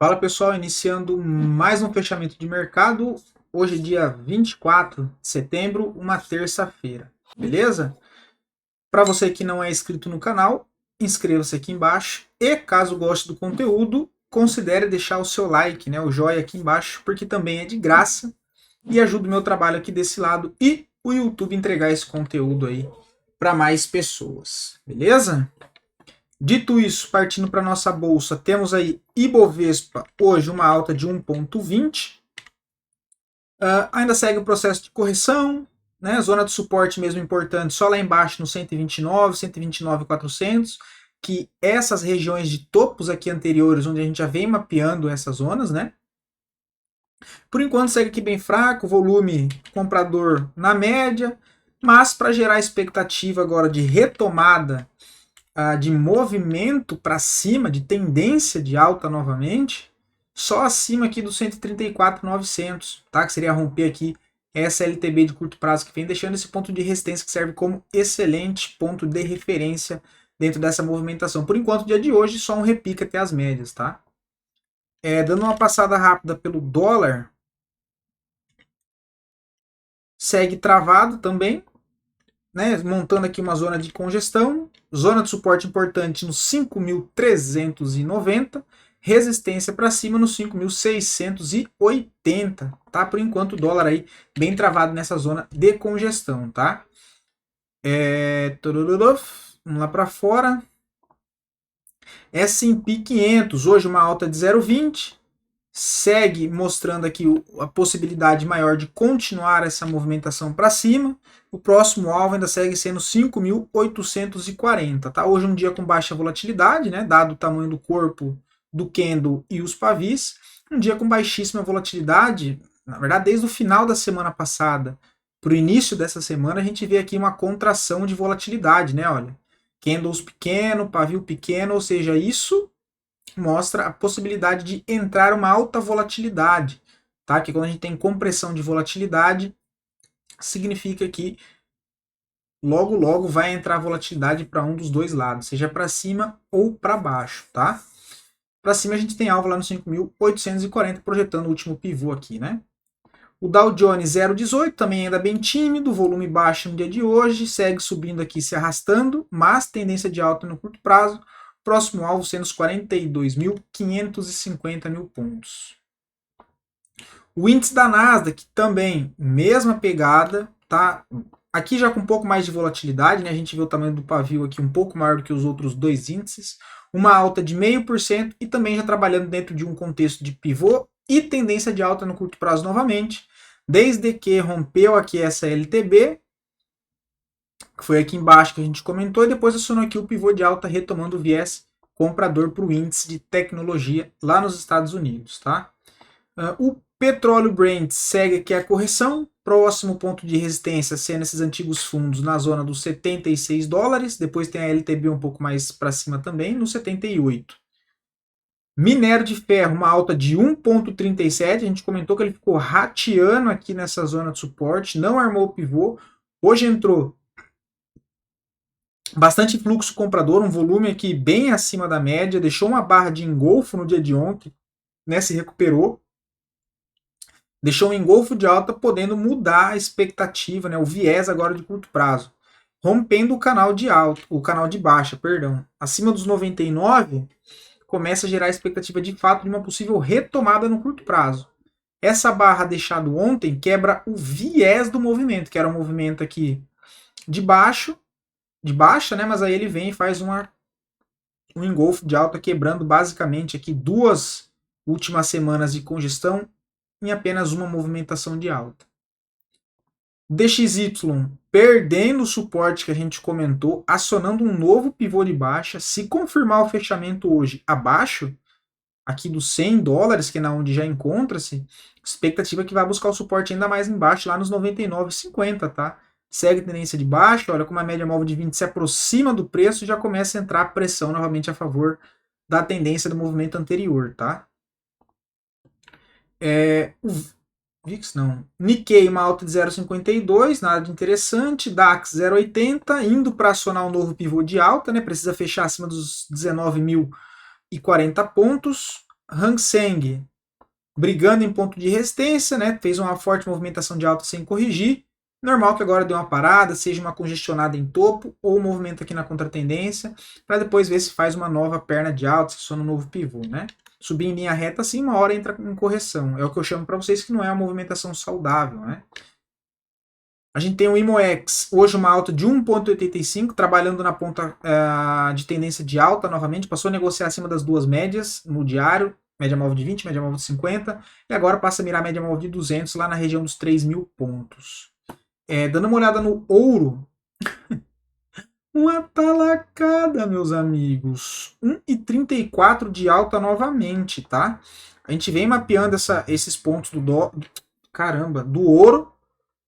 Fala pessoal, iniciando mais um fechamento de mercado. Hoje, dia 24 de setembro, uma terça-feira, beleza? Para você que não é inscrito no canal, inscreva-se aqui embaixo e caso goste do conteúdo, considere deixar o seu like, né, o joinha aqui embaixo, porque também é de graça e ajuda o meu trabalho aqui desse lado e o YouTube entregar esse conteúdo aí para mais pessoas, beleza? Dito isso, partindo para nossa bolsa, temos aí Ibovespa, hoje uma alta de 1,20. Ainda segue o processo de correção, né? Zona de suporte mesmo importante, só lá embaixo no 129, 129,400, que essas regiões de topos aqui anteriores, onde a gente já vem mapeando essas zonas, né? Por enquanto segue aqui bem fraco, volume comprador na média, mas para gerar expectativa agora de retomada de movimento para cima, de tendência de alta novamente, só acima aqui do 134.900, tá? Que seria romper aqui essa LTB de curto prazo que vem deixando esse ponto de resistência que serve como excelente ponto de referência dentro dessa movimentação. Por enquanto, dia de hoje, só um repique até as médias, tá? Dando uma passada rápida pelo dólar, segue travado também, né, montando aqui uma zona de congestão, zona de suporte importante no 5.390, resistência para cima no 5.680, tá? Por enquanto o dólar aí bem travado nessa zona de congestão, tá? Vamos lá para fora. S&P 500, hoje uma alta de 0,20, segue mostrando aqui a possibilidade maior de continuar essa movimentação para cima. O próximo alvo ainda segue sendo 5.840. Tá? Hoje é um dia com baixa volatilidade, né? Dado o tamanho do corpo do candle e os pavis. Um dia com baixíssima volatilidade. Na verdade, desde o final da semana passada para o início dessa semana, a gente vê aqui uma contração de volatilidade, né? Olha, candles pequeno, pavio pequeno, ou seja, isso mostra a possibilidade de entrar uma alta volatilidade, tá? Que quando a gente tem compressão de volatilidade, significa que logo logo vai entrar volatilidade para um dos dois lados, seja para cima ou para baixo, tá? Para cima a gente tem alvo lá no 5.840, projetando o último pivô aqui, né? O Dow Jones 0,18 também ainda bem tímido, volume baixo no dia de hoje, segue subindo aqui, se arrastando, mas tendência de alta no curto prazo. Próximo alvo sendo os 42.550 mil pontos. O índice da Nasdaq também, mesma pegada, tá? Aqui já com um pouco mais de volatilidade, né? A gente vê o tamanho do pavio aqui um pouco maior do que os outros dois índices. Uma alta de 0,5% e também já trabalhando dentro de um contexto de pivô e tendência de alta no curto prazo novamente, desde que rompeu aqui essa LTB, que foi aqui embaixo que a gente comentou, e depois acionou aqui o pivô de alta, retomando o viés comprador para o índice de tecnologia lá nos Estados Unidos. Tá? O petróleo Brent segue aqui a correção, próximo ponto de resistência sendo esses antigos fundos na zona dos 76 dólares, depois tem a LTB um pouco mais para cima também, no 78. Minério de ferro, uma alta de 1,37, a gente comentou que ele ficou rateando aqui nessa zona de suporte, não armou o pivô, hoje entrou bastante fluxo comprador, um volume aqui bem acima da média, deixou uma barra de engolfo no dia de ontem, né, se recuperou, deixou um engolfo de alta, podendo mudar a expectativa, né, o viés agora de curto prazo, rompendo o canal de alta, o canal de baixa, perdão, acima dos 99, começa a gerar a expectativa de fato de uma possível retomada no curto prazo. Essa barra deixada ontem quebra o viés do movimento, que era um movimento aqui de baixo, de baixa, né? Mas aí ele vem e faz um engolfo de alta, quebrando basicamente aqui duas últimas semanas de congestão em apenas uma movimentação de alta. DXY perdendo o suporte que a gente comentou, acionando um novo pivô de baixa. Se confirmar o fechamento hoje abaixo, aqui dos 100 dólares, que é na onde já encontra-se, expectativa que vai buscar o suporte ainda mais embaixo, lá nos 99,50, tá? Segue tendência de baixa, olha como a média móvel de 20 se aproxima do preço e já começa a entrar pressão novamente a favor da tendência do movimento anterior, tá? O VIX não. Nikkei uma alta de 0,52, nada de interessante. DAX 0,80, indo para acionar um novo pivô de alta, né? Precisa fechar acima dos 19.040 pontos. Hang Seng brigando em ponto de resistência, né? Fez uma forte movimentação de alta sem corrigir. Normal que agora dê uma parada, seja uma congestionada em topo ou um movimento aqui na contratendência, para depois ver se faz uma nova perna de alta, se aciona um novo pivô, né? Subir em linha reta assim, uma hora entra em correção. É o que eu chamo para vocês que não é uma movimentação saudável, né? A gente tem o IMOX, hoje uma alta de 1,85, trabalhando na ponta de tendência de alta novamente, passou a negociar acima das duas médias no diário, média móvel de 20, média móvel de 50, e agora passa a mirar a média móvel de 200 lá na região dos 3.000 pontos. Dando uma olhada no ouro, uma talacada, meus amigos, 1,34 de alta novamente, tá? A gente vem mapeando esses pontos do ouro,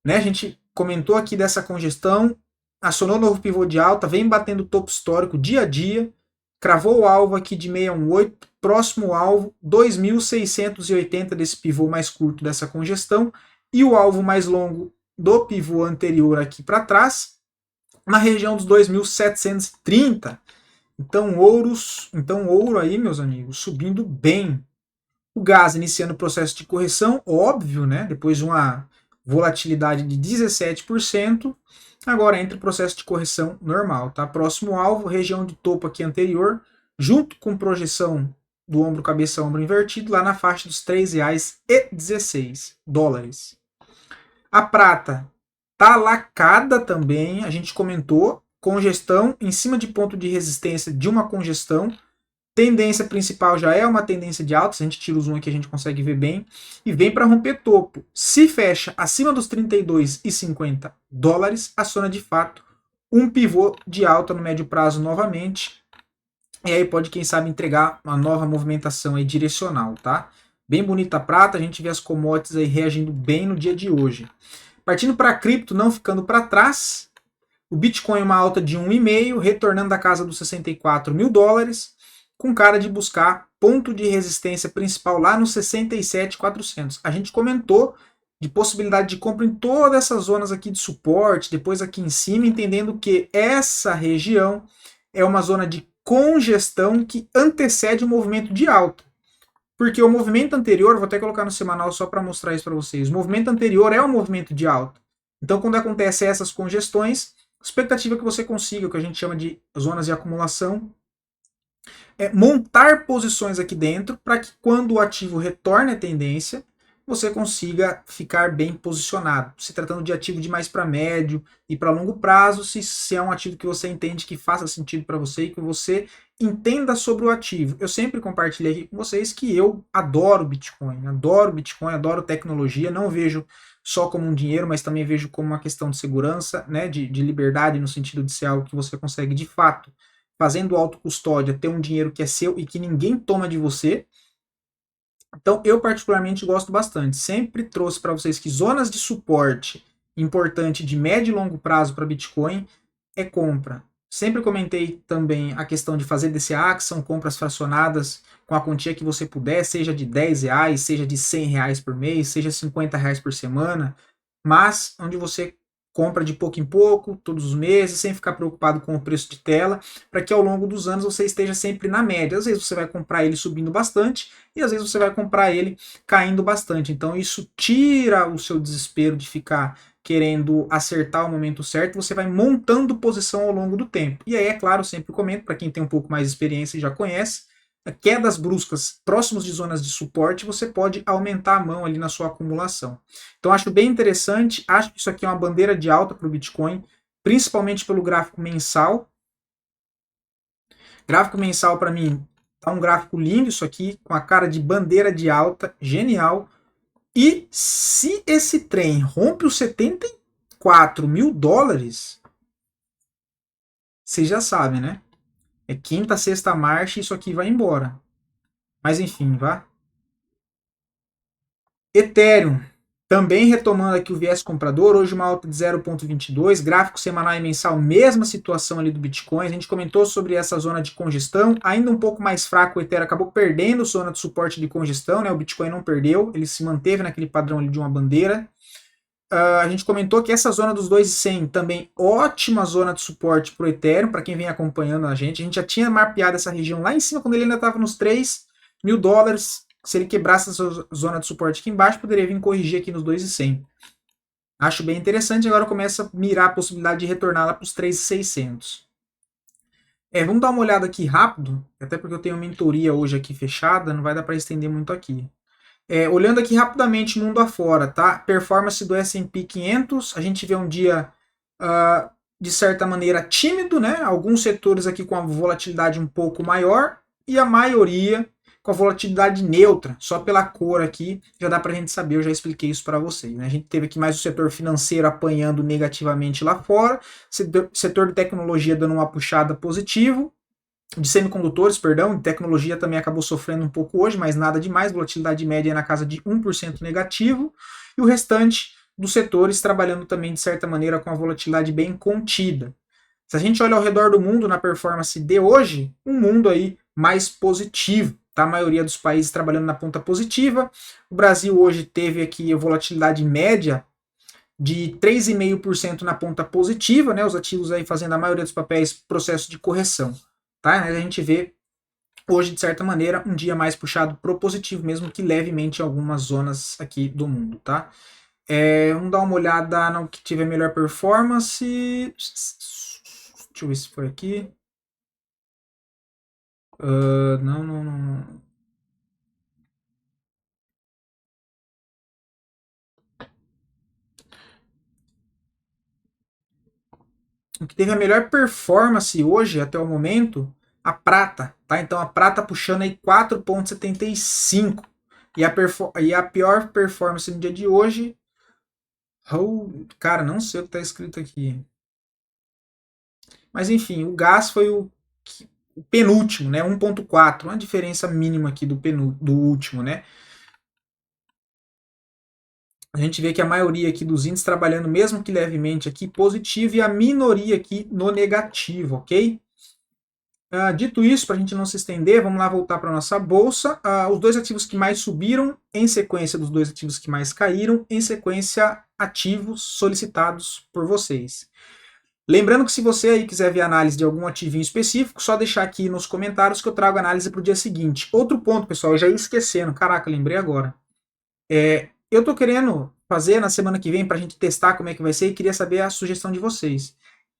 né? A gente comentou aqui dessa congestão, acionou novo pivô de alta, vem batendo topo histórico dia a dia, cravou o alvo aqui de 618, próximo alvo 2.680 desse pivô mais curto dessa congestão, e o alvo mais longo do pivô anterior aqui para trás, na região dos 2.730. Então ouro aí, meus amigos, subindo bem. O gás iniciando o processo de correção, óbvio, né? Depois de uma volatilidade de 17%, agora entra o processo de correção normal, tá? Próximo alvo, região de topo aqui anterior, junto com projeção do ombro cabeça ombro invertido, lá na faixa dos R$ 3,16. A prata tá lacada também, a gente comentou, congestão em cima de ponto de resistência de uma congestão. Tendência principal já é uma tendência de alta, se a gente tira o zoom aqui a gente consegue ver bem, e vem para romper topo. Se fecha acima dos 32,50 dólares, aciona de fato um pivô de alta no médio prazo novamente, e aí pode, quem sabe, entregar uma nova movimentação aí direcional, tá? Bem bonita a prata, a gente vê as commodities aí reagindo bem no dia de hoje. Partindo para cripto, não ficando para trás, o Bitcoin uma alta de 1,5, retornando da casa dos 64 mil dólares, com cara de buscar ponto de resistência principal lá nos 67.400. A gente comentou de possibilidade de compra em todas essas zonas aqui de suporte, depois aqui em cima, entendendo que essa região é uma zona de congestão que antecede o movimento de alta. Porque o movimento anterior, vou até colocar no semanal só para mostrar isso para vocês, o movimento anterior é um movimento de alta. Então, quando acontecem essas congestões, a expectativa é que você consiga, o que a gente chama de zonas de acumulação, montar posições aqui dentro para que quando o ativo retorne à tendência, você consiga ficar bem posicionado. Se tratando de ativo de mais para médio e para longo prazo, se é um ativo que você entende que faça sentido para você e que você entenda sobre o ativo. Eu sempre compartilhei aqui com vocês que eu adoro Bitcoin, adoro tecnologia, não vejo só como um dinheiro, mas também vejo como uma questão de segurança, né, de liberdade, no sentido de ser algo que você consegue de fato, fazendo autocustódia, ter um dinheiro que é seu e que ninguém toma de você. Então, eu particularmente gosto bastante. Sempre trouxe para vocês que zonas de suporte importante de médio e longo prazo para Bitcoin é compra. Sempre comentei também a questão de fazer DCA, que são compras fracionadas com a quantia que você puder, seja de R$10, seja de R$100 por mês, seja R$50 por semana, mas onde você compra de pouco em pouco, todos os meses, sem ficar preocupado com o preço de tela, para que ao longo dos anos você esteja sempre na média. Às vezes você vai comprar ele subindo bastante e às vezes você vai comprar ele caindo bastante. Então isso tira o seu desespero de ficar querendo acertar o momento certo, você vai montando posição ao longo do tempo. E aí, é claro, eu sempre comento, para quem tem um pouco mais de experiência e já conhece, quedas bruscas próximos de zonas de suporte, você pode aumentar a mão ali na sua acumulação. Então acho bem interessante, acho que isso aqui é uma bandeira de alta para o Bitcoin, principalmente pelo gráfico mensal. Gráfico mensal para mim tá um gráfico lindo isso aqui, com a cara de bandeira de alta, genial. E se esse trem rompe os 74 mil dólares, vocês já sabem, né? É quinta, sexta marcha e isso aqui vai embora. Mas enfim, vá. Ethereum, também retomando aqui o viés comprador, hoje uma alta de 0,22, gráfico semanal e mensal, mesma situação ali do Bitcoin. A gente comentou sobre essa zona de congestão, ainda um pouco mais fraco, o Ethereum acabou perdendo zona de suporte de congestão, né? O Bitcoin não perdeu, ele se manteve naquele padrão ali de uma bandeira. A gente comentou que essa zona dos 2,100 também ótima zona de suporte para o Ethereum, para quem vem acompanhando a gente já tinha mapeado essa região lá em cima quando ele ainda estava nos 3, $1.000. Se ele quebrasse essa zona de suporte aqui embaixo, poderia vir corrigir aqui nos 2.100. Acho bem interessante. Agora começa a mirar a possibilidade de retornar lá para os 3.600. Vamos dar uma olhada aqui rápido, até porque eu tenho mentoria hoje aqui fechada, não vai dar para estender muito aqui. Olhando aqui rapidamente mundo afora, tá? Performance do S&P 500, a gente vê um dia de certa maneira tímido, né? Alguns setores aqui com a volatilidade um pouco maior e a maioria com a volatilidade neutra, só pela cor aqui já dá pra gente saber, eu já expliquei isso para vocês, né? A gente teve aqui mais o setor financeiro apanhando negativamente lá fora, setor de tecnologia dando uma puxada positivo, de semicondutores, perdão, de tecnologia também acabou sofrendo um pouco hoje, mas nada demais, volatilidade média na casa de 1% negativo, e o restante dos setores trabalhando também de certa maneira com a volatilidade bem contida. Se a gente olha ao redor do mundo na performance de hoje, um mundo aí mais positivo, tá? A maioria dos países trabalhando na ponta positiva. O Brasil hoje teve aqui a volatilidade média de 3,5% na ponta positiva, né? Os ativos aí fazendo a maioria dos papéis processo de correção, tá? A gente vê hoje, de certa maneira, um dia mais puxado pro positivo, mesmo que levemente em algumas zonas aqui do mundo, tá? Vamos dar uma olhada no que tiver melhor performance. Deixa eu ver se foi aqui. Não. O que teve a melhor performance hoje, até o momento, a prata, tá? Então a prata puxando aí 4,75. E a pior performance no dia de hoje. Cara, não sei o que está escrito aqui. Mas enfim, o gás foi o penúltimo, né? 1,4. Uma diferença mínima aqui do último, né? A gente vê que a maioria aqui dos índices trabalhando, mesmo que levemente aqui, positivo e a minoria aqui no negativo, ok? Dito isso, para a gente não se estender, vamos lá voltar para a nossa bolsa. Os dois ativos que mais subiram, em sequência dos dois ativos que mais caíram, em sequência ativos solicitados por vocês. Lembrando que se você aí quiser ver análise de algum ativinho específico, só deixar aqui nos comentários que eu trago análise para o dia seguinte. Outro ponto, pessoal, eu já ia esquecendo, caraca, lembrei agora. Eu tô querendo fazer na semana que vem para a gente testar como é que vai ser e queria saber a sugestão de vocês.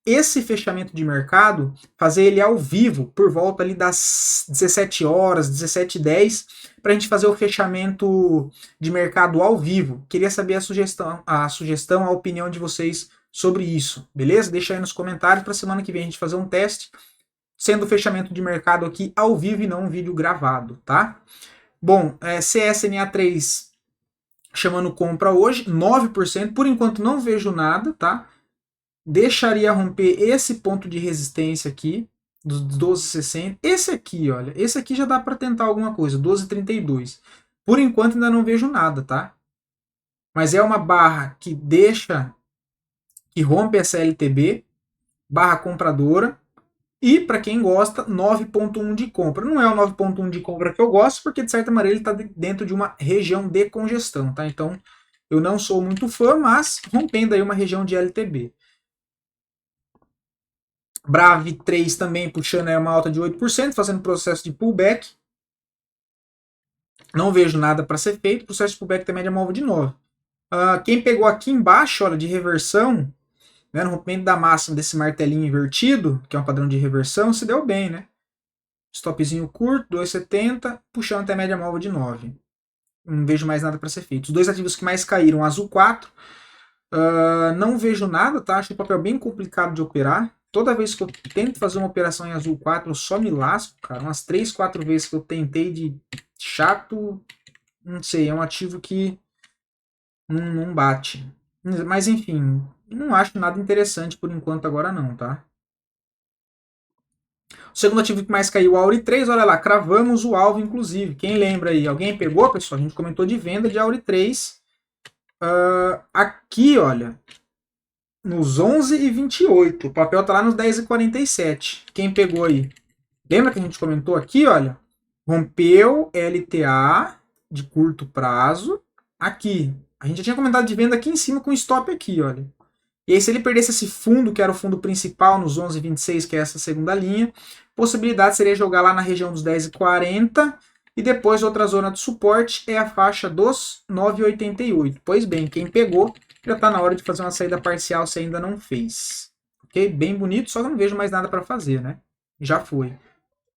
Esse fechamento de mercado, fazer ele ao vivo, por volta ali das 17 horas, 17h10, para a gente fazer o fechamento de mercado ao vivo. Queria saber a sugestão, a opinião de vocês sobre isso, beleza? Deixa aí nos comentários para semana que vem a gente fazer um teste, sendo o fechamento de mercado aqui ao vivo e não um vídeo gravado, tá? Bom, CSNA3 chamando compra hoje, 9%, por enquanto não vejo nada, tá? Deixaria romper esse ponto de resistência aqui, dos 12,60. Esse aqui, olha, esse aqui já dá para tentar alguma coisa, 12,32. Por enquanto ainda não vejo nada, tá? Mas é uma barra que deixa, que rompe essa LTB, barra compradora, e para quem gosta, 9,1 de compra. Não é o 9,1 de compra que eu gosto, porque de certa maneira ele está dentro de uma região de congestão, tá? Então eu não sou muito fã, mas rompendo aí uma região de LTB. Brave 3 também puxando aí uma alta de 8%, fazendo processo de pullback. Não vejo nada para ser feito. Processo de pullback também é móvel de 9. Quem pegou aqui embaixo, olha, de reversão, né, no rompimento da máxima desse martelinho invertido, que é um padrão de reversão, se deu bem, né? Stopzinho curto, 2,70, puxando até média móvel de 9. Não vejo mais nada para ser feito. Os dois ativos que mais caíram, Azul 4. Não vejo nada, tá? Acho o papel bem complicado de operar. Toda vez que eu tento fazer uma operação em Azul 4, eu só me lasco, cara. Umas 3, 4 vezes que eu tentei de chato, não sei, é um ativo que não bate. Mas enfim, não acho nada interessante por enquanto agora não, tá? O segundo ativo que mais caiu, o Auri 3, olha lá, cravamos o alvo inclusive. Quem lembra aí? Alguém pegou, pessoal? A gente comentou de venda de Auri 3. Aqui, olha, nos 11,28. O papel tá lá nos 10,47. Quem pegou aí? Lembra que a gente comentou aqui, olha? Rompeu LTA de curto prazo. Aqui. A gente já tinha comentado de venda aqui em cima com stop aqui, olha. E aí se ele perdesse esse fundo, que era o fundo principal, nos 11,26, que é essa segunda linha, possibilidade seria jogar lá na região dos 10,40 E depois outra zona de suporte é a faixa dos 9,88. Pois bem, quem pegou já está na hora de fazer uma saída parcial se ainda não fez. Ok? Bem bonito, só que eu não vejo mais nada para fazer, né? Já foi.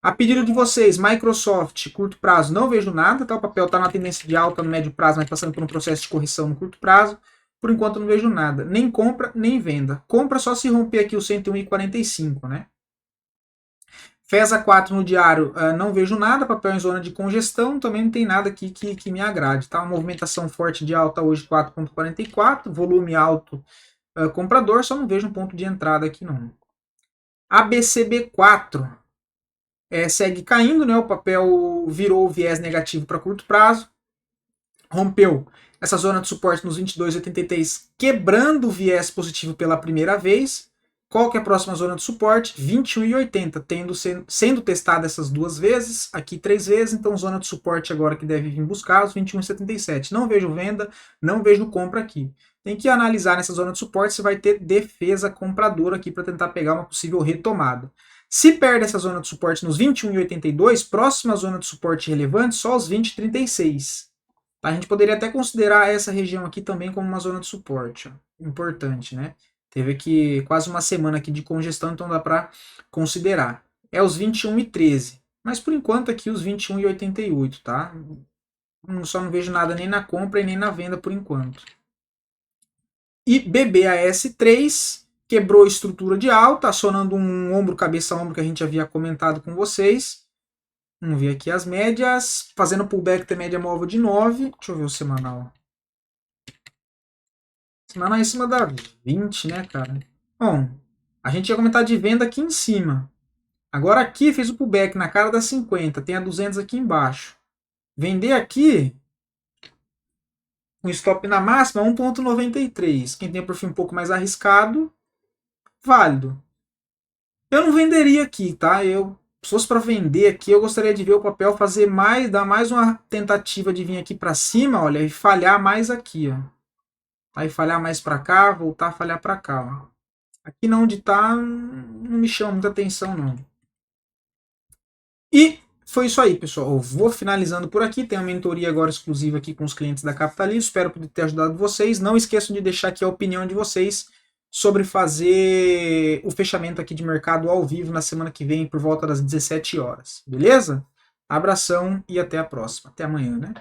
A pedido de vocês, Microsoft, curto prazo, não vejo nada, tá? O papel está na tendência de alta no médio prazo, mas passando por um processo de correção no curto prazo. Por enquanto não vejo nada. Nem compra, nem venda. Compra só se romper aqui o 101,45, né? FESA 4 no diário, não vejo nada, papel em zona de congestão, também não tem nada aqui que me agrade. Tá? Uma movimentação forte de alta hoje, 4,44, volume alto, comprador, só não vejo um ponto de entrada aqui não. ABCB4 segue caindo, né? O papel virou viés negativo para curto prazo, rompeu essa zona de suporte nos 22,83, quebrando o viés positivo pela primeira vez. Qual que é a próxima zona de suporte? 21,80, sendo testada essas duas vezes, aqui 3 vezes, então zona de suporte agora que deve vir buscar os 21,77. Não vejo venda, não vejo compra aqui. Tem que analisar nessa zona de suporte se vai ter defesa compradora aqui para tentar pegar uma possível retomada. Se perde essa zona de suporte nos 21,82, próxima zona de suporte relevante só os 20,36. A gente poderia até considerar essa região aqui também como uma zona de suporte. Ó. Importante, né? Teve aqui quase uma semana aqui de congestão, então dá para considerar. É os 21,13. Mas por enquanto aqui os 21,88, tá? Só não vejo nada nem na compra e nem na venda por enquanto. E BBAS3 quebrou estrutura de alta, acionando um ombro, cabeça a ombro que a gente havia comentado com vocês. Vamos ver aqui as médias. Fazendo pullback tem média móvel de 9. Deixa eu ver o semanal. Semanal é em cima da 20, né, cara? Bom, a gente ia comentar de venda aqui em cima. Agora aqui fez o pullback na cara da 50. Tem a 200 aqui embaixo. Vender aqui, um stop na máxima, 1,93. Quem tem um perfil um pouco mais arriscado, válido. Eu não venderia aqui, tá? Se fosse para vender aqui, eu gostaria de ver o papel fazer mais, dar mais uma tentativa de vir aqui para cima, olha, e falhar mais aqui, ó. Aí falhar mais para cá, voltar a falhar para cá, ó. Aqui não onde tá, não me chama muita atenção, não. E foi isso aí, pessoal. Eu vou finalizando por aqui. Tem uma mentoria agora exclusiva aqui com os clientes da Capitalismo. Espero poder ter ajudado vocês. Não esqueçam de deixar aqui a opinião de vocês sobre fazer o fechamento aqui de mercado ao vivo na semana que vem por volta das 17 horas. Beleza? Abração e até a próxima. Até amanhã, né?